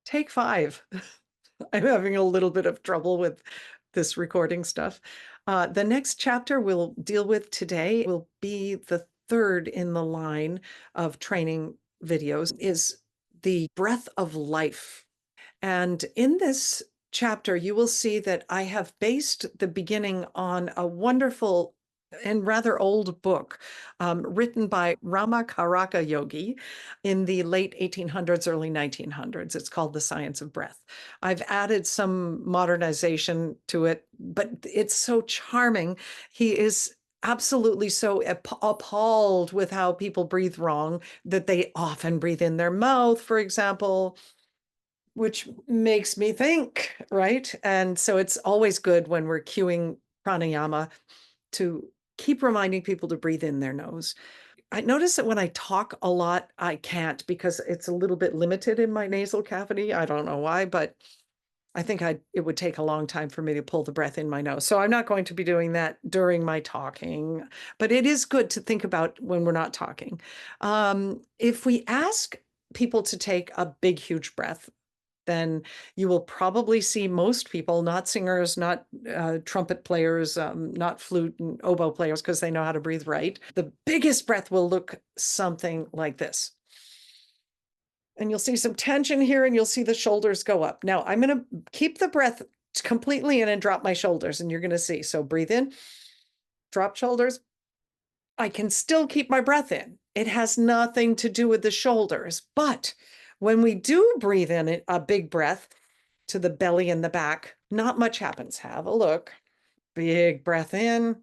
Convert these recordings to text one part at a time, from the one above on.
Take 5. I'm having a little bit of trouble with this recording stuff. The next chapter we'll deal with today will be the third in the line of training videos, is the breath of life. And in this chapter, you will see that I have based the beginning on a wonderful and rather old book written by Ramakaraka Yogi in the late 1800s, early 1900s. It's called The Science of Breath. I've added some modernization to it, but it's so charming. He is absolutely so appalled with how people breathe wrong, that they often breathe in their mouth, for example, which makes me think, right? And so it's always good when we're cueing pranayama to keep reminding people to breathe in their nose. I notice that when I talk a lot, I can't, because it's a little bit limited in my nasal cavity. I don't know why, but I think it would take a long time for me to pull the breath in my nose. So I'm not going to be doing that during my talking, but it is good to think about when we're not talking. If we ask people to take a big, huge breath, then you will probably see most people, not singers, not trumpet players, not flute and oboe players, because they know how to breathe right. The biggest breath will look something like this. And you'll see some tension here, and you'll see the shoulders go up. Now, I'm going to keep the breath completely in and drop my shoulders, and you're going to see. So breathe in, drop shoulders. I can still keep my breath in. It has nothing to do with the shoulders. But when we do breathe in a big breath to the belly and the back, not much happens. Have a look. Big breath in.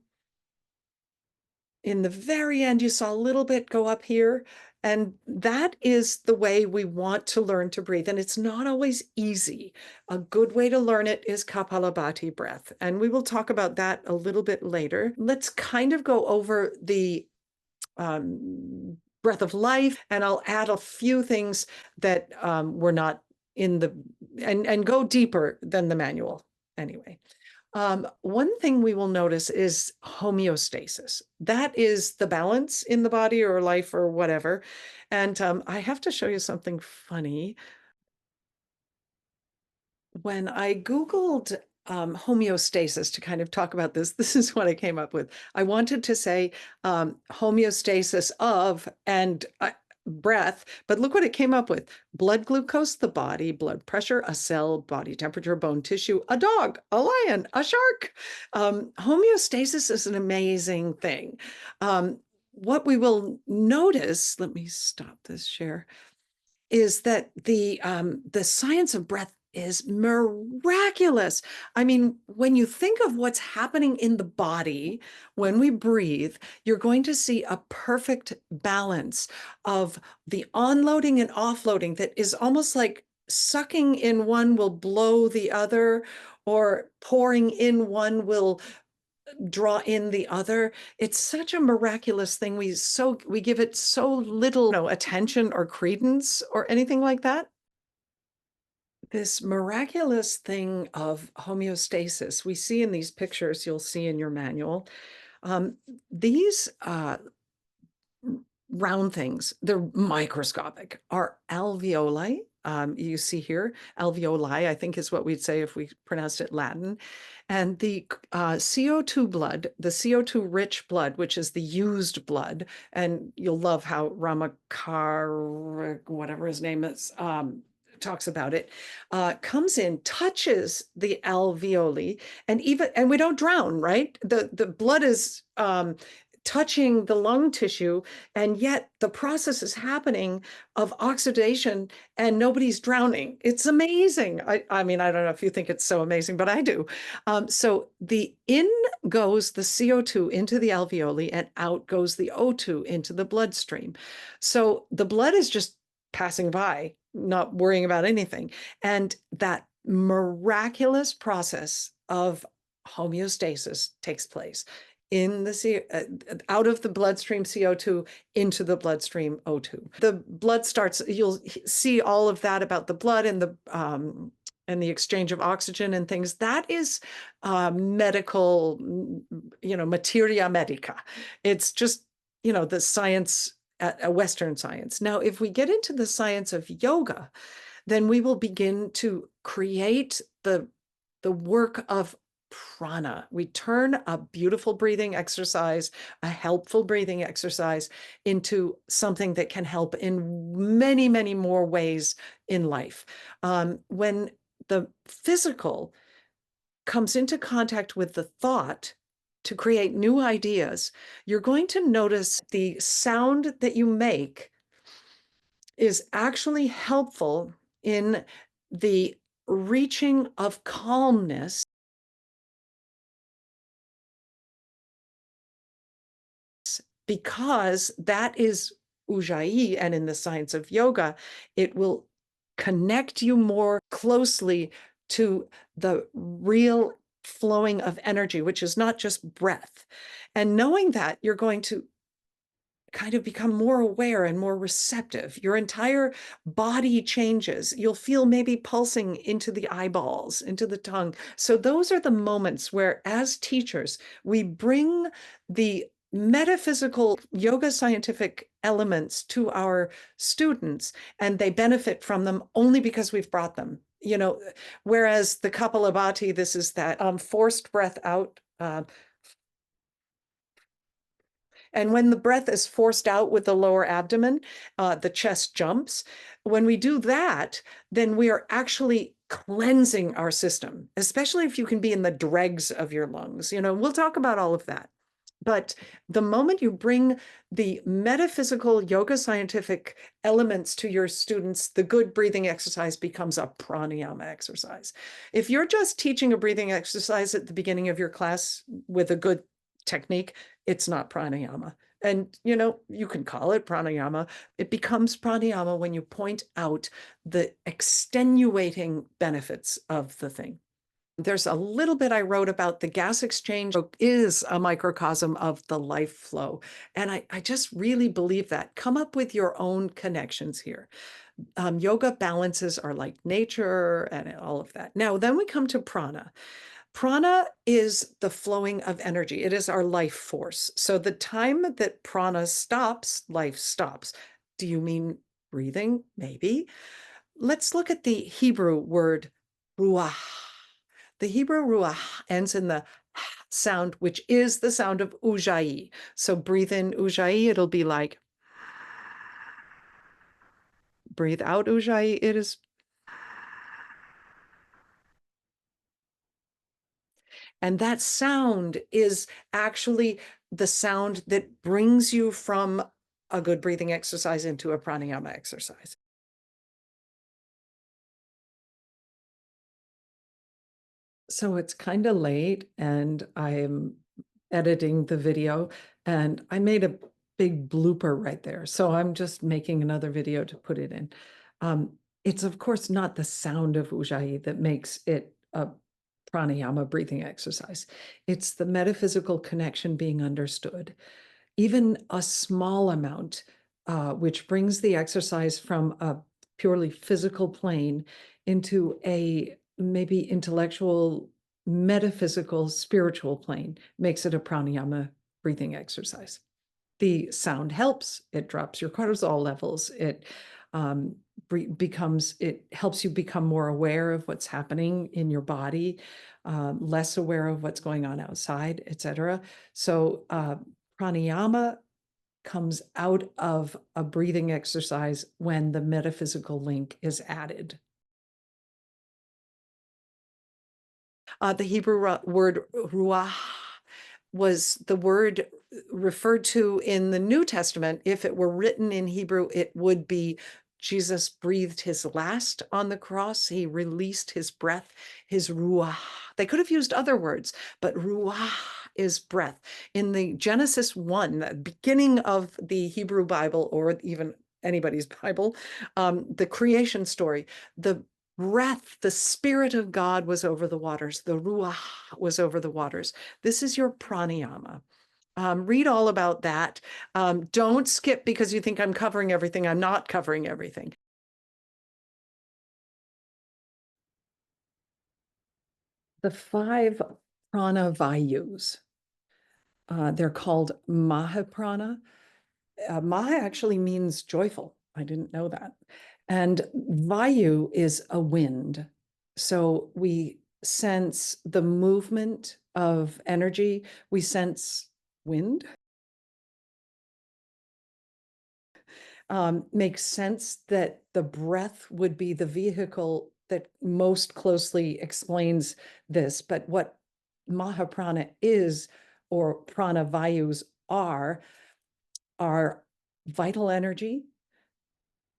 In the very end, you saw a little bit go up here. And that is the way we want to learn to breathe. And it's not always easy. A good way to learn it is Kapalabhati breath. And we will talk about that a little bit later. Let's kind of go over the breath of life, and I'll add a few things that were not in the, and go deeper than the manual anyway. One thing we will notice is homeostasis. That is the balance in the body or life or whatever. And I have to show you something funny. When I Googled homeostasis to kind of talk about this is what I came up with. I wanted to say homeostasis of and breath, but look what it came up with. Blood glucose, the body, blood pressure, a cell, body temperature, bone tissue, a dog, a lion, a shark. Homeostasis is an amazing thing. What we will notice, let me stop this share, is that the science of breath is miraculous. I mean, when you think of what's happening in the body when we breathe, you're going to see a perfect balance of the onloading and offloading that is almost like sucking in one will blow the other, or pouring in one will draw in the other. It's such a miraculous thing. We give it so little attention or credence or anything like that. This miraculous thing of homeostasis we see in these pictures, you'll see in your manual. These round things, they're microscopic, are alveoli. You see here, alveoli, I think is what we'd say if we pronounced it Latin. And the CO2 blood, the CO2 rich blood, which is the used blood, and you'll love how Ramakar, whatever his name is, talks about it, comes in, touches the alveoli, and we don't drown, right? The blood is touching the lung tissue, and yet the process is happening of oxidation and nobody's drowning. It's amazing. I mean, I don't know if you think it's so amazing, but I do. So in goes the CO2 into the alveoli, and out goes the O2 into the bloodstream. So the blood is just passing by, not worrying about anything. And that miraculous process of homeostasis takes place in the out of the bloodstream CO2 into the bloodstream O2. The blood starts, you'll see all of that about the blood and the exchange of oxygen and things. That is medical, materia medica. It's just, the science, a Western science. Now, if we get into the science of yoga, then we will begin to create the work of prana. We turn a beautiful breathing exercise, a helpful breathing exercise, into something that can help in many, many more ways in life. When the physical comes into contact with the thought to create new ideas, you're going to notice the sound that you make is actually helpful in the reaching of calmness, because that is ujjayi, and in the science of yoga, it will connect you more closely to the real flowing of energy, which is not just breath. And knowing that, you're going to kind of become more aware and more receptive. Your entire body changes. You'll feel maybe pulsing into the eyeballs, into the tongue. So those are the moments where, as teachers, we bring the metaphysical yoga scientific elements to our students, and they benefit from them only because we've brought them. Whereas the Kapalabhati, this is that forced breath out. And when the breath is forced out with the lower abdomen, the chest jumps. When we do that, then we are actually cleansing our system, especially if you can be in the dregs of your lungs. We'll talk about all of that. But the moment you bring the metaphysical yoga scientific elements to your students, the good breathing exercise becomes a pranayama exercise. If you're just teaching a breathing exercise at the beginning of your class with a good technique, it's not pranayama. And, you can call it pranayama. It becomes pranayama when you point out the extenuating benefits of the thing. There's a little bit I wrote about the gas exchange is a microcosm of the life flow. And I just really believe that. Come up with your own connections here. Yoga balances are like nature and all of that. Now, then we come to prana. Prana is the flowing of energy. It is our life force. So the time that prana stops, life stops. Do you mean breathing? Maybe. Let's look at the Hebrew word ruach. The Hebrew ruach ends in the sound, which is the sound of ujjayi. So breathe in ujjayi, it'll be like, breathe out ujjayi, it is. And that sound is actually the sound that brings you from a good breathing exercise into a pranayama exercise. So it's kind of late and I'm editing the video, and I made a big blooper right there. So I'm just making another video to put it in. It's of course not the sound of ujjayi that makes it a pranayama breathing exercise. It's the metaphysical connection being understood. Even a small amount, which brings the exercise from a purely physical plane into a maybe intellectual, metaphysical, spiritual plane, makes it a pranayama breathing exercise. The sound helps. It drops your cortisol levels. It helps you become more aware of what's happening in your body, less aware of what's going on outside, etc. So pranayama comes out of a breathing exercise when the metaphysical link is added. The Hebrew word ruach was the word referred to in the New Testament. If it were written in Hebrew, it would be Jesus breathed his last on the cross. He released his breath, his ruach. They could have used other words, but ruach is breath. In the Genesis 1, the beginning of the Hebrew Bible, or even anybody's Bible, the creation story, the breath, the spirit of God was over the waters. The ruach was over the waters. This is your pranayama. Read all about that. Don't skip because you think I'm covering everything. I'm not covering everything. The 5 prana vayus, they're called mahaprana. Maha actually means joyful. I didn't know that. And Vayu is a wind. So we sense the movement of energy. We sense wind. Makes sense that the breath would be the vehicle that most closely explains this. But what Mahaprana is, or prana vayus are vital energy.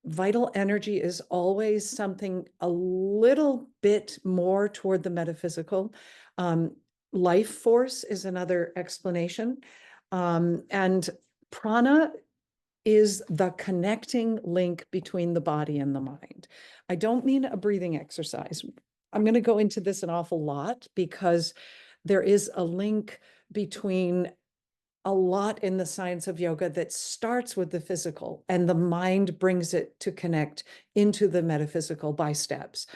Vital energy is always something a little bit more toward the metaphysical. Life force is another explanation. And prana is the connecting link between the body and the mind. I don't mean a breathing exercise. I'm going to go into this an awful lot because there is a link between a lot in the science of yoga that starts with the physical, and the mind brings it to connect into the metaphysical by steps.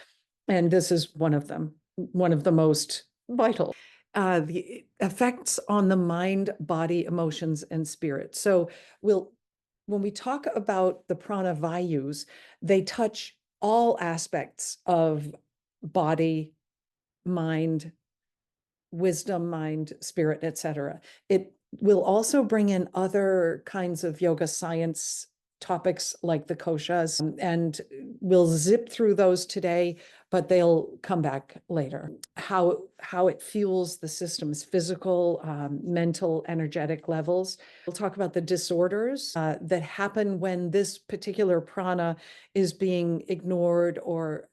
And this is one of them, one of the most vital. The effects on the mind, body, emotions, and spirit. So when we talk about the prana vayus, they touch all aspects of body, mind, wisdom, mind, spirit, etc. It will also bring in other kinds of yoga science topics like the koshas, and we'll zip through those today, but they'll come back later. How it fuels the system's physical, mental, energetic levels. We'll talk about the disorders that happen when this particular prana is being ignored or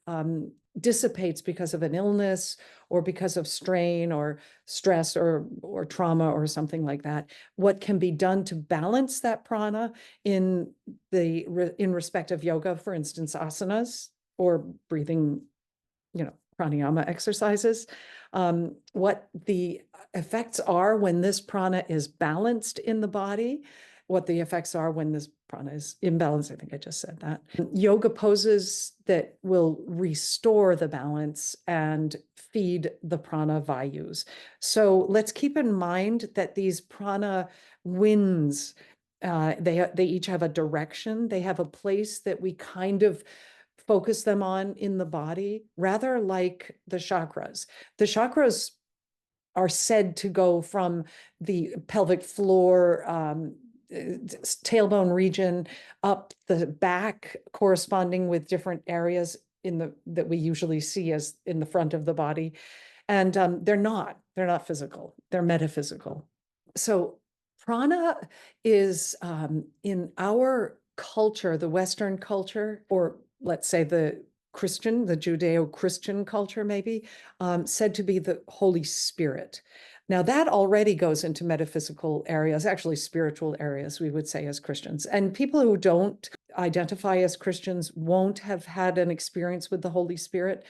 dissipates because of an illness or because of strain or stress or trauma or something like that. What can be done to balance that prana in respect of yoga, for instance, asanas or breathing, pranayama exercises. What the effects are when this prana is balanced in the body, what the effects are when this prana is imbalanced. I think I just said that. Yoga poses that will restore the balance and feed the prana vayus. So let's keep in mind that these prana winds, they each have a direction. They have a place that we kind of focus them on in the body, rather like the chakras. The chakras are said to go from the pelvic floor, tailbone region, up the back, corresponding with different areas that we usually see as in the front of the body. And they're not physical, they're metaphysical. So prana is in our culture, the Western culture, or let's say the Judeo-Christian culture, maybe, said to be the Holy Spirit. Now that already goes into metaphysical areas, actually spiritual areas, we would say, as Christians. And people who don't identify as Christians won't have had an experience with the Holy Spirit.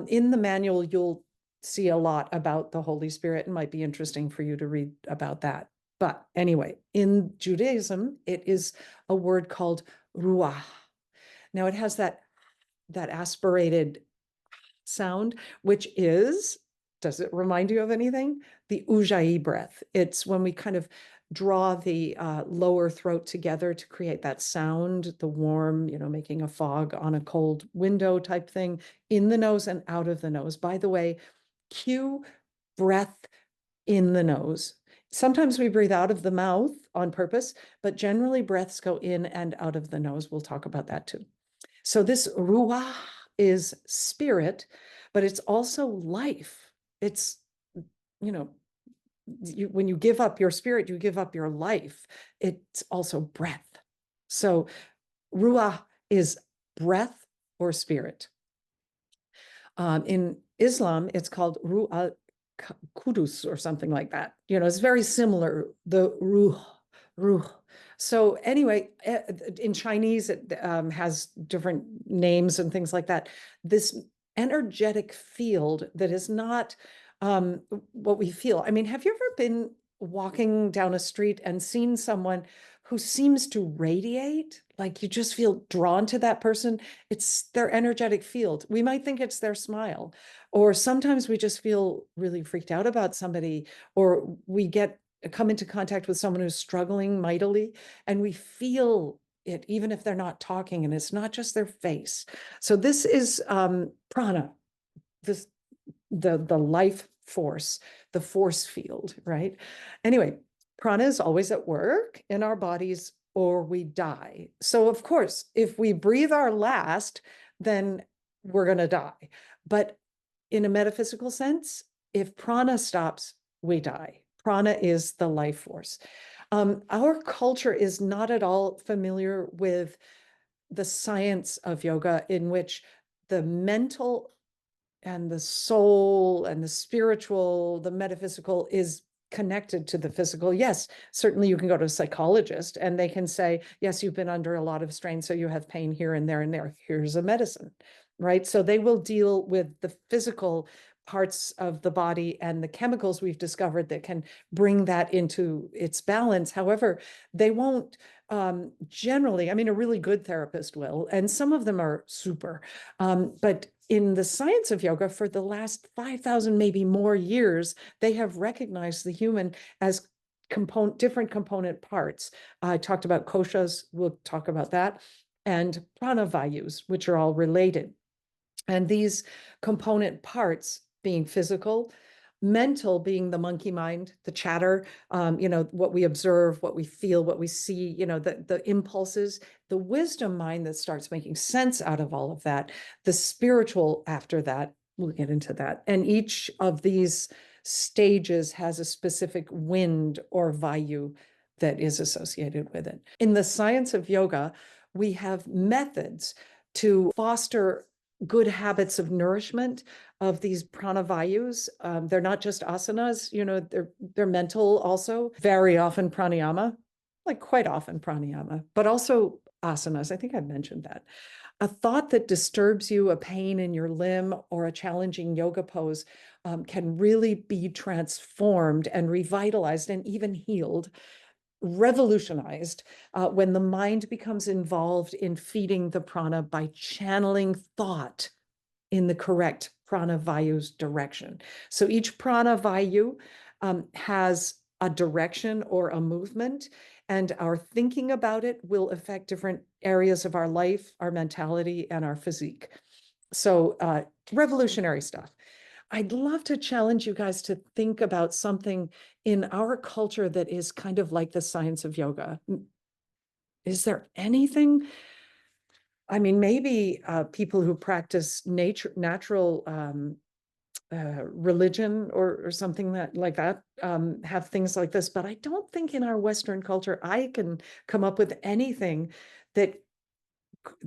In the manual, you'll see a lot about the Holy Spirit. It might be interesting for you to read about that. But anyway, in Judaism, it is a word called ruach. Now it has that aspirated sound, which is, does it remind you of anything? The ujjayi breath. It's when we kind of draw the lower throat together to create that sound, the warm, making a fog on a cold window type thing, in the nose and out of the nose. By the way, cue breath in the nose. Sometimes we breathe out of the mouth on purpose, but generally breaths go in and out of the nose. We'll talk about that too. So this ruach is spirit, but it's also life. It's, when you give up your spirit, you give up your life. It's also breath. So ruach is breath or spirit. In Islam, it's called ruh Kudus or something like that. It's very similar, the ruh. So anyway, in Chinese, it has different names and things like that. This energetic field that is not what we feel. I mean, have you ever been walking down a street and seen someone who seems to radiate? Like you just feel drawn to that person. It's their energetic field. We might think it's their smile, or sometimes we just feel really freaked out about somebody, or we come into contact with someone who's struggling mightily, and we feel it, even if they're not talking, and it's not just their face. So this is prana, this the life force, the force field, right? Anyway, prana is always at work in our bodies or we die. So of course, if we breathe our last, then we're going to die. But in a metaphysical sense, if prana stops, we die. Prana is the life force. Our culture is not at all familiar with the science of yoga, in which the mental and the soul and the spiritual, the metaphysical is connected to the physical. Yes, certainly you can go to a psychologist and they can say, yes, you've been under a lot of strain, so you have pain here and there and there. Here's a medicine, right? So they will deal with the physical parts of the body and the chemicals we've discovered that can bring that into its balance. However, they won't generally, I mean, a really good therapist will, and some of them are super, but in the science of yoga, for the last 5,000, maybe more years, they have recognized the human as different component parts. I talked about koshas, we'll talk about that, and prana vayus, which are all related. And these component parts being physical, mental being the monkey mind, the chatter, what we observe, what we feel, what we see, the impulses, the wisdom mind that starts making sense out of all of that, the spiritual after that, we'll get into that. And each of these stages has a specific wind or vayu that is associated with it. In the science of yoga, we have methods to foster good habits of nourishment of these prana vayus. They're not just asanas, they're mental also. Very often pranayama, like quite often pranayama, but also asanas. I think I mentioned that. A thought that disturbs you, a pain in your limb, or a challenging yoga pose can really be transformed and revitalized and even healed, revolutionized when the mind becomes involved in feeding the prana by channeling thought in the correct prana vayu's direction. So each prana vayu has a direction or a movement, and our thinking about it will affect different areas of our life, our mentality, and our physique. So revolutionary stuff. I'd love to challenge you guys to think about something in our culture that is kind of like the science of yoga. Is there anything? I mean, maybe people who practice natural religion or something like that have things like this, but I don't think in our Western culture I can come up with anything that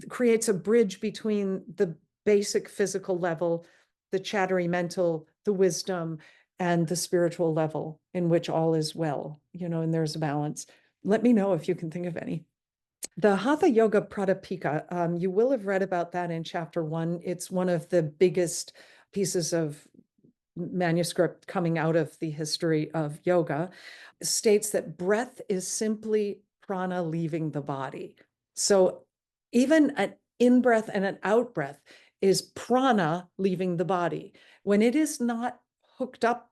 creates a bridge between the basic physical level, the chattery mental, the wisdom, and the spiritual level in which all is well, and there's a balance. Let me know if you can think of any. The Hatha Yoga Pradipika, you will have read about that in chapter 1. It's one of the biggest pieces of manuscript coming out of the history of yoga, states that breath is simply prana leaving the body. So even an in-breath and an out-breath is prana leaving the body. When it is not hooked up,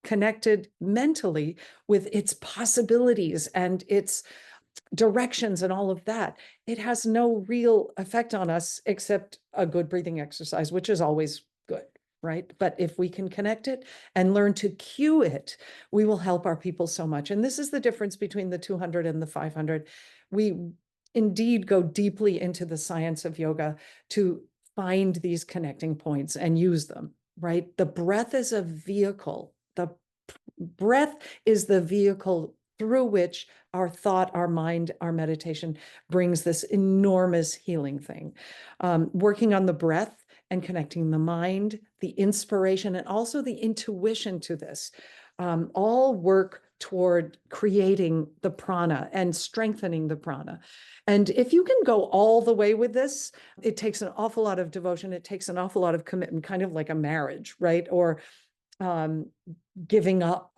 connected mentally with its possibilities and its directions and all of that, it has no real effect on us except a good breathing exercise, which is always good, right? But if we can connect it and learn to cue it, we will help our people so much. And this is the difference between the 200 and the 500. We indeed go deeply into the science of yoga to find these connecting points and use them, right? The breath is a vehicle. The breath is the vehicle through which our thought, our mind, our meditation brings this enormous healing thing. Working on the breath and connecting the mind, the inspiration, and also the intuition to this, all work toward creating the prana and strengthening the prana. And if you can go all the way with this, it takes an awful lot of devotion. It takes an awful lot of commitment, kind of like a marriage, right? Or giving up,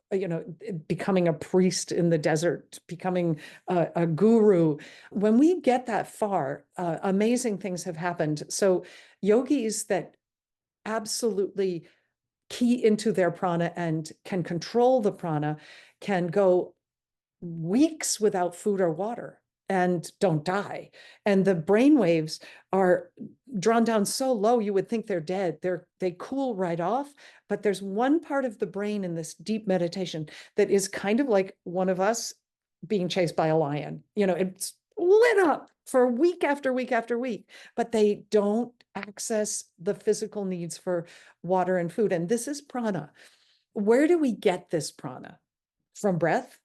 becoming a priest in the desert, becoming a guru. When we get that far, amazing things have happened. So yogis that absolutely key into their prana and can control the prana can go weeks without food or water. and don't die. And the brain waves are drawn down so low, you would think they're dead. They cool right off. But there's one part of the brain in this deep meditation that is kind of like one of us being chased by a lion. It's lit up for week after week after week, but they don't access the physical needs for water and food. And this is prana. Where do we get this prana? From breath?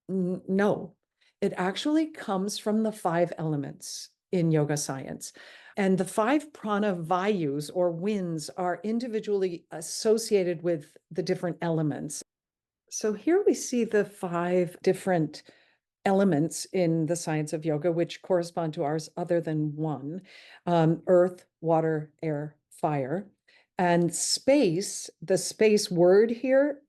No, it actually comes from the 5 elements in yoga science. And the 5 prana vayus or winds are individually associated with the different elements. So here we see the 5 different elements in the science of yoga, which correspond to ours other than one: earth, water, air, fire. And space, the space word here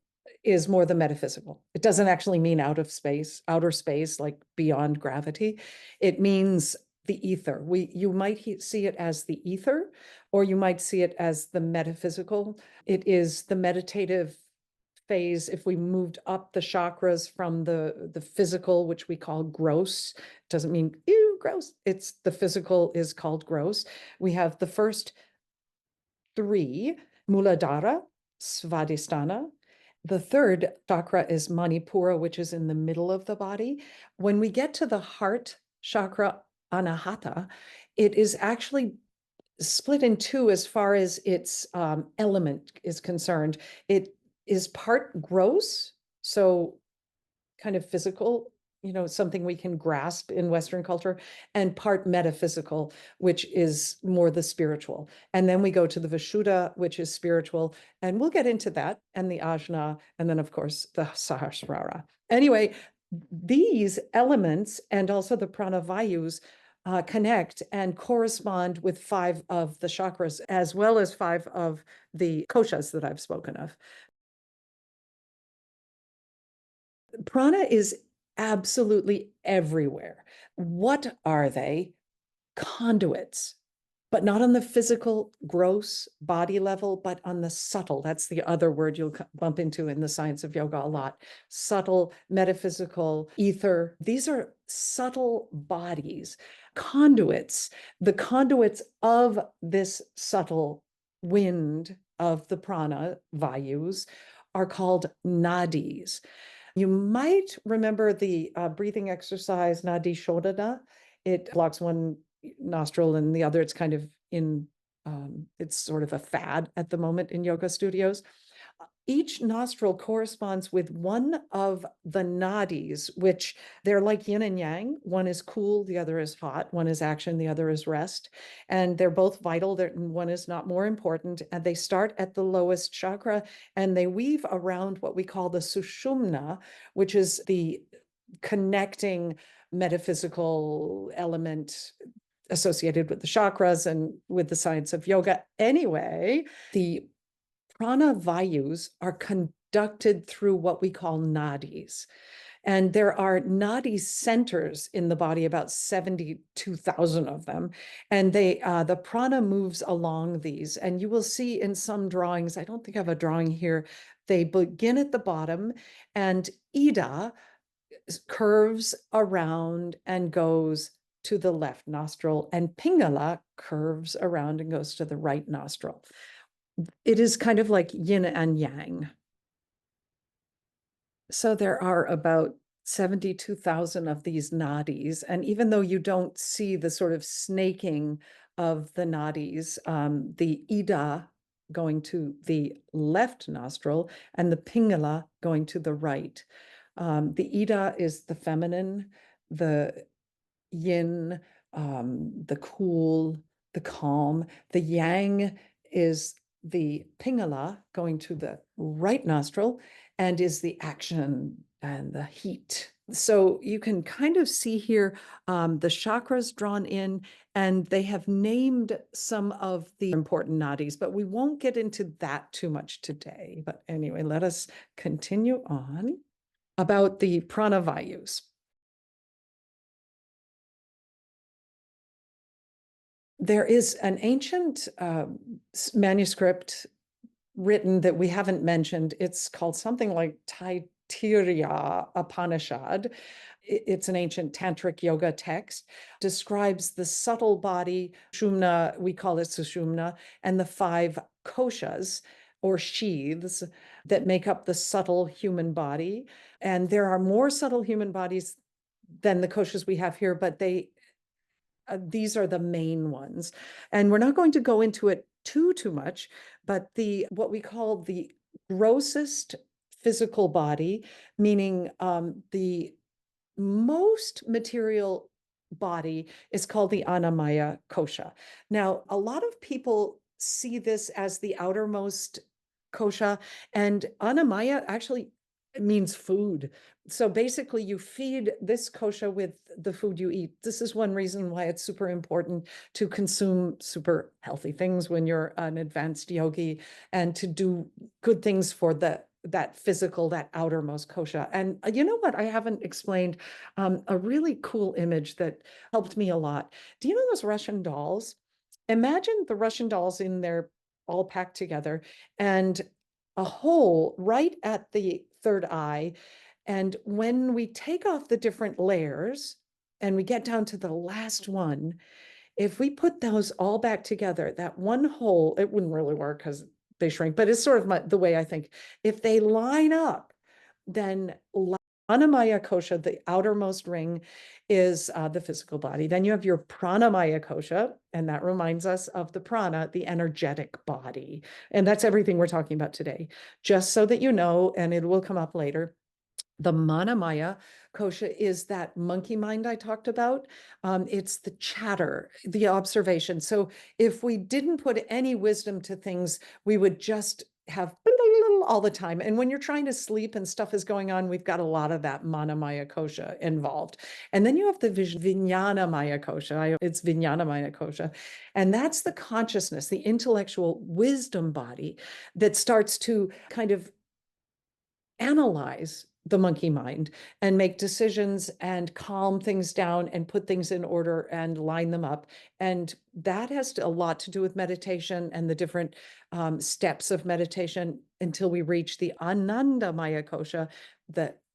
is more the metaphysical. It doesn't actually mean out of space, outer space, like beyond gravity. It means the ether. You might see it as the ether, or you might see it as the metaphysical. It is the meditative phase. If we moved up the chakras from the physical, which we call gross, doesn't mean ew, gross. It's the physical is called gross. We have the first 3, Muladhara, Svadhisthana. The third chakra is Manipura, which is in the middle of the body. When we get to the heart chakra, Anahata, it is actually split in 2 as far as its element is concerned. It is part gross, so kind of physical, something we can grasp in Western culture, and part metaphysical, which is more the spiritual. And then we go to the Vishuddha, which is spiritual, and we'll get into that, and the Ajna, and then of course the Sahasrara. Anyway, these elements and also the Prana Vayus connect and correspond with 5 of the chakras, as well as 5 of the koshas that I've spoken of. Prana is absolutely everywhere. What are they? Conduits, but not on the physical, gross body level, but on the subtle. That's the other word you'll bump into in the science of yoga a lot. Subtle, metaphysical, ether. These are subtle bodies, conduits, the conduits of this subtle wind of the prana, vayus, are called nadis. You might remember the breathing exercise, Nadi Shodhana. It blocks one nostril and the other. It's kind of it's sort of a fad at the moment in yoga studios. Each nostril corresponds with one of the nadis, which they're like yin and yang. One is cool, the other is hot. One is action, the other is rest. And they're both vital. One is not more important. And they start at the lowest chakra and they weave around what we call the sushumna, which is the connecting metaphysical element associated with the chakras and with the science of yoga. Anyway, the Prana Vayus are conducted through what we call nadis. And there are nadi centers in the body, about 72,000 of them. And the prana moves along these. And you will see in some drawings, I don't think I have a drawing here, they begin at the bottom, and Ida curves around and goes to the left nostril, and Pingala curves around and goes to the right nostril. It is kind of like yin and yang. So there are about 72,000 of these nadis. And even though you don't see the sort of snaking of the nadis, the Ida going to the left nostril and the Pingala going to the right. The Ida is the feminine, the yin, the cool, the calm. The yang is the Pingala going to the right nostril and is the action and the heat. So you can kind of see here the chakras drawn in, and they have named some of the important nadis, but we won't get into that too much today. But anyway, let us continue on about the Prana Vayus. There is an ancient manuscript written that we haven't mentioned. It's called something like Taittiriya Upanishad. it's an ancient tantric yoga text, describes the subtle body, Sushumna, we call it Sushumna, and the 5 koshas or sheaths that make up the subtle human body. And there are more subtle human bodies than the koshas we have here, but these are the main ones. And we're not going to go into it too much, but what we call the grossest physical body, meaning the most material body, is called the Annamaya kosha. Now, a lot of people see this as the outermost kosha, and Annamaya actually means food. So basically, you feed this kosha with the food you eat. This is one reason why it's super important to consume super healthy things when you're an advanced yogi, and to do good things for that physical, that outermost kosha. And you know what? I haven't explained a really cool image that helped me a lot. Do you know those Russian dolls? Imagine the Russian dolls in there all packed together, and a hole right at the third eye. And when we take off the different layers and we get down to the last one, if we put those all back together, that one hole, it wouldn't really work because they shrink, but it's sort of the way I think. If they line up, then Annamaya kosha, the outermost ring, is the physical body. Then you have your Pranamaya kosha, and that reminds us of the prana, the energetic body. And that's everything we're talking about today. Just so that you know, and it will come up later, the Manamaya kosha is that monkey mind I talked about. It's the chatter, the observation. So if we didn't put any wisdom to things, we would just have all the time. And when you're trying to sleep and stuff is going on, we've got a lot of that Manamaya kosha involved. And then you have the Vijnanamaya kosha. It's Vijnanamaya kosha. And that's the consciousness, the intellectual wisdom body that starts to kind of analyze the monkey mind and make decisions and calm things down and put things in order and line them up. And that has a lot to do with meditation and the different steps of meditation until we reach the Anandamaya kosha.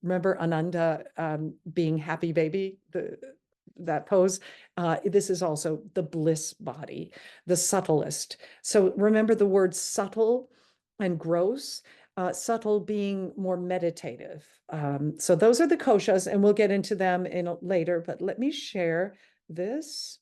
Remember Ananda being happy baby, that pose. This is also the bliss body, the subtlest. So remember the word subtle and gross. Subtle being more meditative. So those are the koshas, and we'll get into them later, but let me share this.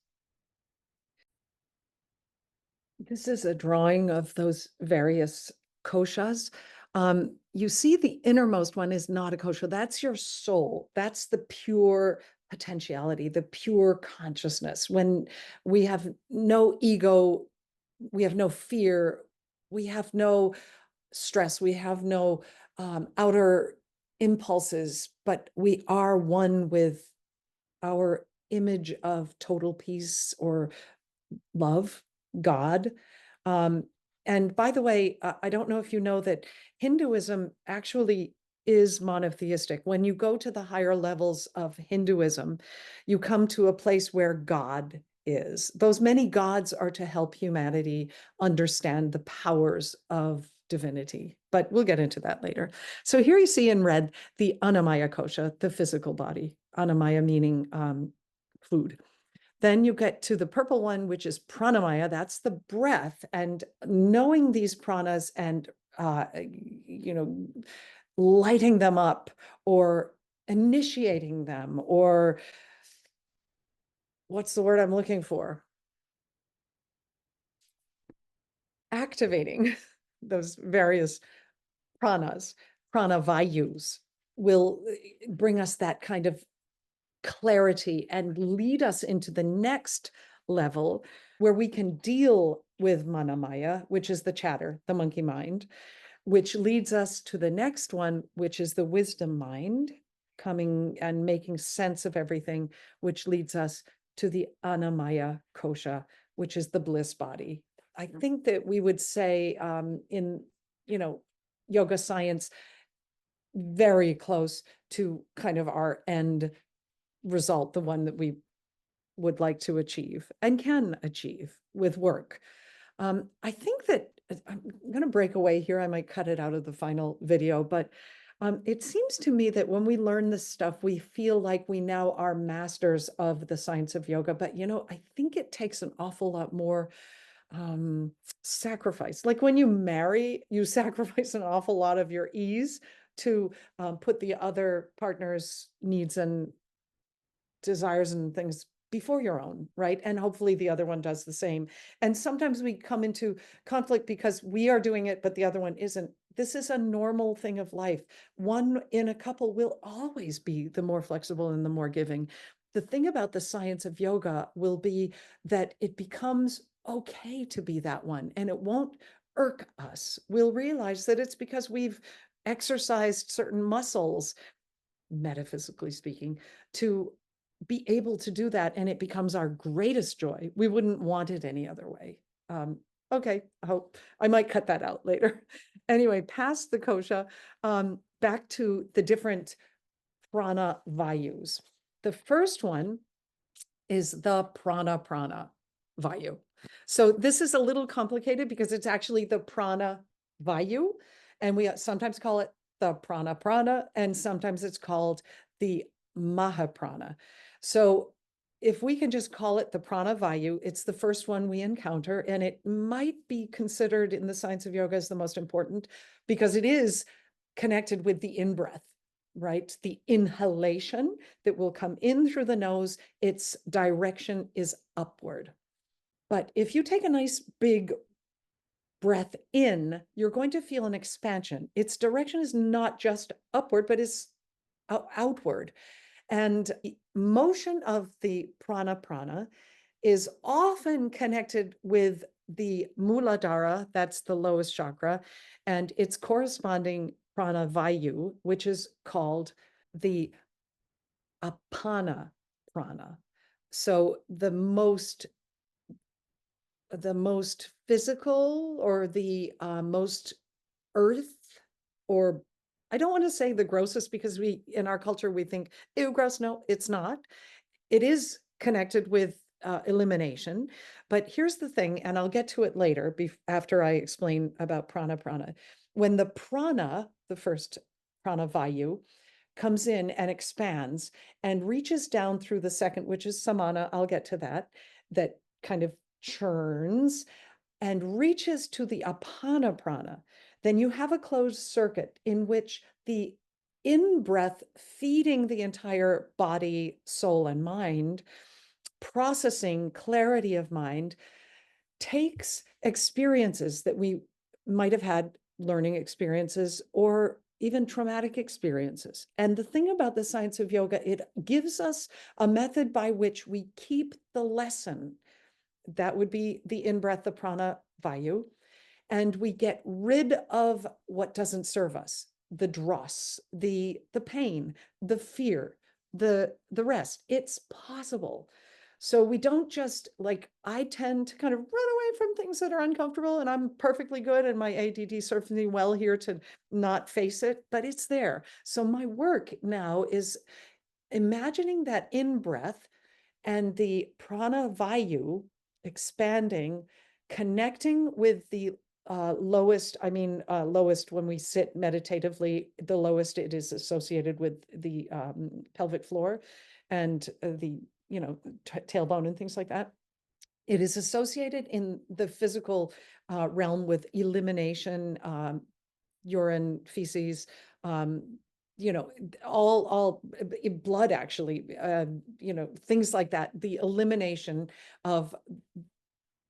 This is a drawing of those various koshas. You see the innermost one is not a kosha. That's your soul. That's the pure potentiality, the pure consciousness. When we have no ego, we have no fear, we have no stress, we have no outer impulses, but we are one with our image of total peace or love, God. And by the way, I don't know if you know that Hinduism actually is monotheistic. When you go to the higher levels of Hinduism, you come to a place where God is. Those many gods are to help humanity understand the powers of divinity, but we'll get into that later. So here you see in red the Annamaya kosha, the physical body. Annamaya meaning food. Then you get to the purple one, which is pranamaya. That's the breath. And knowing these pranas and, lighting them up or initiating them, or what's the word I'm looking for? Activating those various pranas, prana vayus, will bring us that kind of clarity and lead us into the next level where we can deal with manamaya, which is the chatter, the monkey mind, which leads us to the next one, which is the wisdom mind, coming and making sense of everything, which leads us to the Annamaya kosha, which is the bliss body. I think that we would say in, yoga science, very close to kind of our end result, the one that we would like to achieve and can achieve with work. I think that I'm going to break away here. I might cut it out of the final video, but It seems to me that when we learn this stuff, we feel like we now are masters of the science of yoga. But, I think it takes an awful lot more um, sacrifice. Like when you marry, you sacrifice an awful lot of your ease to put the other partner's needs and desires and things before your own, right? And hopefully the other one does the same. And sometimes we come into conflict because we are doing it, but the other one isn't. This is a normal thing of life. One in a couple will always be the more flexible and the more giving. The thing about the science of yoga will be that it becomes okay to be that one, and it won't irk us. We'll realize that it's because we've exercised certain muscles, metaphysically speaking, to be able to do that, and it becomes our greatest joy. We wouldn't want it any other way. Okay, I hope I might cut that out later. Anyway, past the kosha, back to the different prana vayus. The first one is the prana vayu. So this is a little complicated because it's actually the prana vayu, and we sometimes call it the prana, and sometimes it's called the mahaprana. So if we can just call it the prana vayu, it's the first one we encounter, and it might be considered in the science of yoga as the most important because it is connected with the in-breath, right? The inhalation that will come in through the nose, its direction is upward. But if you take a nice big breath in, you're going to feel an expansion. Its direction is not just upward, but is outward. And motion of the prana is often connected with the Muladhara, that's the lowest chakra, and its corresponding Prana Vayu, which is called the Apana Prana. So the most physical, or the most earth, or I don't want to say the grossest, because we in our culture we think, ew, gross. No, it's not. It is connected with elimination. But here's the thing, and I'll get to it later after I explain about prana. When the prana, the first prana vayu, comes in and expands and reaches down through the second, which is samana, I'll get to that kind of churns and reaches to the apana prana, then you have a closed circuit in which the in-breath feeding the entire body, soul, and mind, processing clarity of mind, takes experiences that we might have had, learning experiences or even traumatic experiences. And the thing about the science of yoga, it gives us a method by which we keep the lesson. That would be the in-breath, the prana vayu, and we get rid of what doesn't serve us, the dross, the pain, the fear, the rest. It's possible. So we don't just, like, I tend to kind of run away from things that are uncomfortable, and I'm perfectly good, and my ADD serves me well here to not face it, but it's there. So my work now is imagining that in-breath and the prana vayu expanding, connecting with the lowest, lowest when we sit meditatively, the lowest it is associated with the pelvic floor and the, tailbone and things like that. It is associated in the physical realm with elimination, urine, feces, you know, all blood, actually, things like that, the elimination of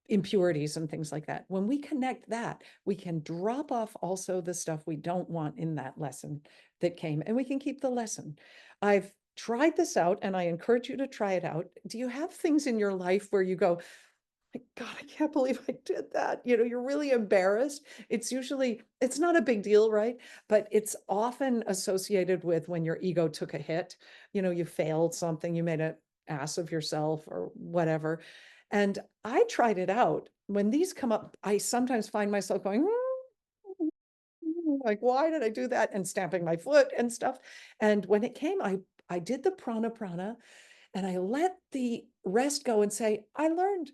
impurities and things like that. When we connect that, we can drop off also the stuff we don't want in that lesson that came, and we can keep the lesson. I've tried this out, and I encourage you to try it out. Do you have things in your life where you go, my God, I can't believe I did that? You're really embarrassed. It's not a big deal, right? But it's often associated with when your ego took a hit. You failed something, you made an ass of yourself or whatever. And I tried it out. When these come up, I sometimes find myself going, like, why did I do that? And stamping my foot and stuff. And when it came, I did the prana, and I let the rest go and say, I learned.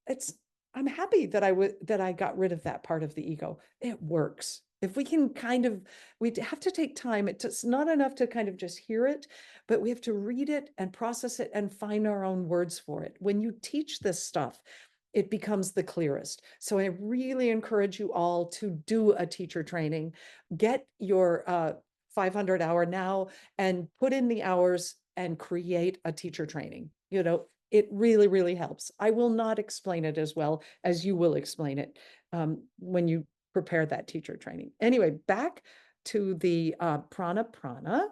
It's I'm happy that I got rid of that part of the ego. It works. If we can we have to take time. It's not enough to kind of just hear it, but we have to read it and process it and find our own words for it. When you teach this stuff, it becomes the clearest. So I really encourage you all to do a teacher training. Get your 500 hour now and put in the hours and create a teacher training. It really, really helps. I will not explain it as well as you will explain it when you prepare that teacher training. Anyway, back to the prana.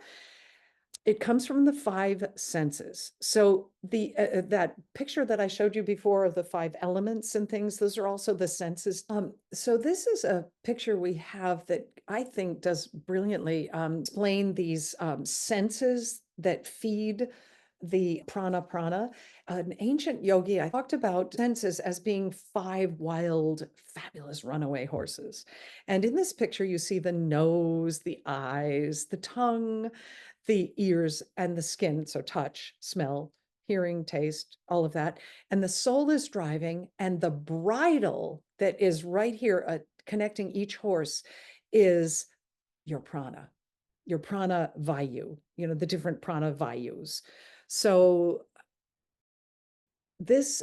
It comes from the five senses. So that picture that I showed you before of the five elements and things, those are also the senses. So this is a picture we have that I think does brilliantly explain these senses that feed the prana. An ancient yogi, I talked about senses as being five wild, fabulous runaway horses. And in this picture, you see the nose, the eyes, the tongue, the ears, and the skin. So touch, smell, hearing, taste, all of that. And the soul is driving, and the bridle that is right here connecting each horse is your prana vayu, the different prana vayus. So this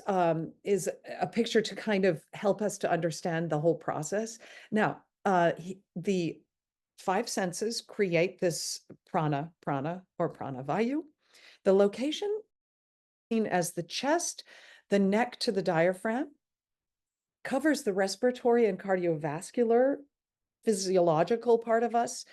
is a picture to kind of help us to understand the whole process. Now, the five senses create this prana or prana vayu. The location seen as the chest, the neck to the diaphragm, covers the respiratory and cardiovascular physiological part of us.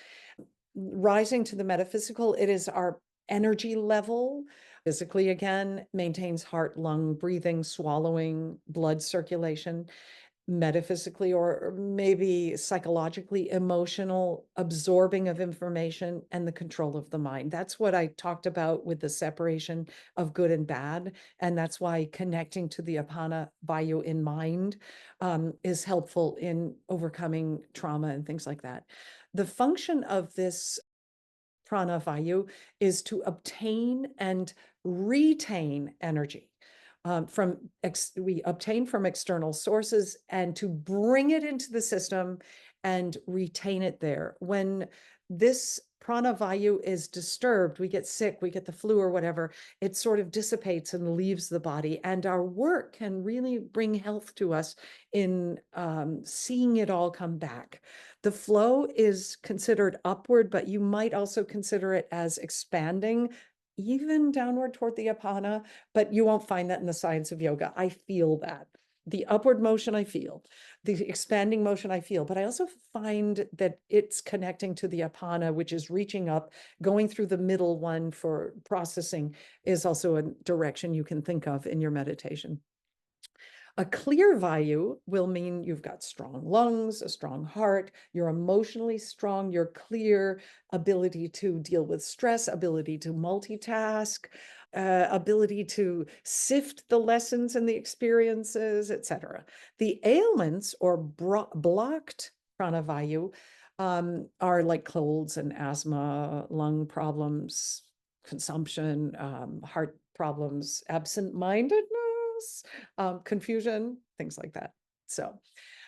Rising to the metaphysical, it is our energy level. Physically, again, maintains heart, lung, breathing, swallowing, blood circulation. Metaphysically, or maybe psychologically, emotional, absorbing of information, and the control of the mind. That's what I talked about with the separation of good and bad. And that's why connecting to the Apana Vayu in mind is helpful in overcoming trauma and things like that. The function of this Prana Vayu is to obtain and retain energy. We obtain from external sources and to bring it into the system and retain it there. When this prana vayu is disturbed, we get sick, we get the flu or whatever, it sort of dissipates and leaves the body. And our work can really bring health to us in seeing it all come back. The flow is considered upward, but you might also consider it as expanding, even downward toward the apana, but you won't find that in the science of yoga. I feel that. The upward motion I feel, the expanding motion I feel, but I also find that it's connecting to the apana, which is reaching up, going through the middle one for processing is also a direction you can think of in your meditation. A clear vayu will mean you've got strong lungs, a strong heart, you're emotionally strong, you're clear, ability to deal with stress, ability to multitask, ability to sift the lessons and the experiences, etc. The ailments or blocked pranavayu are like colds and asthma, lung problems, consumption, heart problems, absent-mindedness, confusion, things like that. So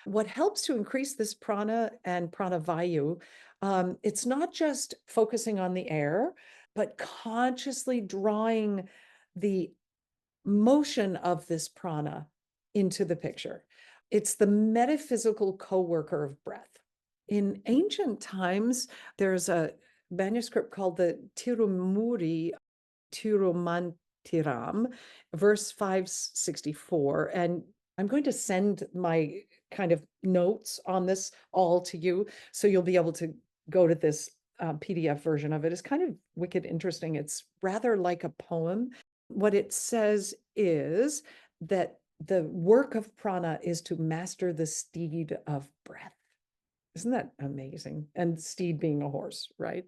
what helps to increase this prana and prana vayu, it's not just focusing on the air, but consciously drawing the motion of this prana into the picture. It's the metaphysical co-worker of breath. In ancient times, there's a manuscript called the Tirumuri Tirumantiram, verse 564. And I'm going to send my kind of notes on this all to you, so you'll be able to go to this PDF version of it. It's kind of wicked interesting. It's rather like a poem. What it says is that the work of prana is to master the steed of breath. Isn't that amazing? And steed being a horse, right?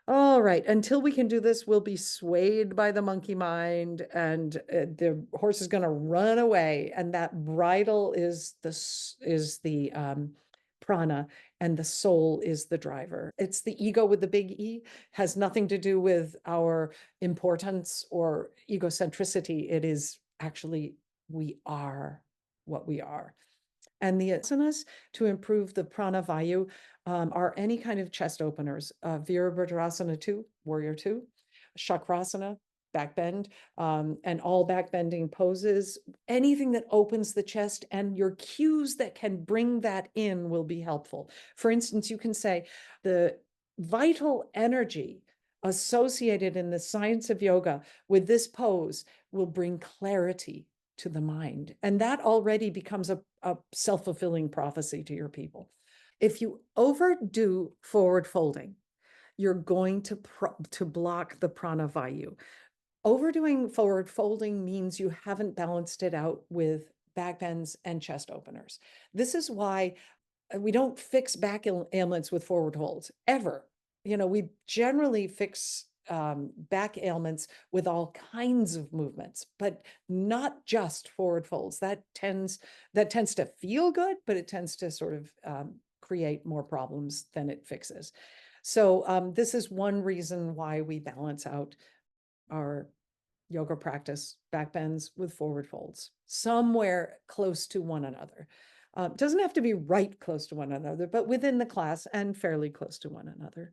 All right. Until we can do this, we'll be swayed by the monkey mind, and the horse is going to run away. And that bridle is the prana, and the soul is the driver. It's the ego with the big E, has nothing to do with our importance or egocentricity. It is actually we are what we are. And the asanas to improve the prana vayu are any kind of chest openers. Virabhadrasana 2, warrior 2, chakrasana, back bend, and all back bending poses. Anything that opens the chest and your cues that can bring that in will be helpful. For instance, you can say the vital energy associated in the science of yoga with this pose will bring clarity to the mind. And that already becomes a self-fulfilling prophecy to your people. If you overdo forward folding, you're going to block the prana vayu. Overdoing forward folding means you haven't balanced it out with back bends and chest openers. This is why we don't fix back ailments with forward holds ever. We generally fix back ailments with all kinds of movements, but not just forward folds. That tends to feel good, but it tends to sort of create more problems than it fixes. So this is one reason why we balance out our yoga practice back bends with forward folds somewhere close to one another. Doesn't have to be right close to one another, but within the class and fairly close to one another.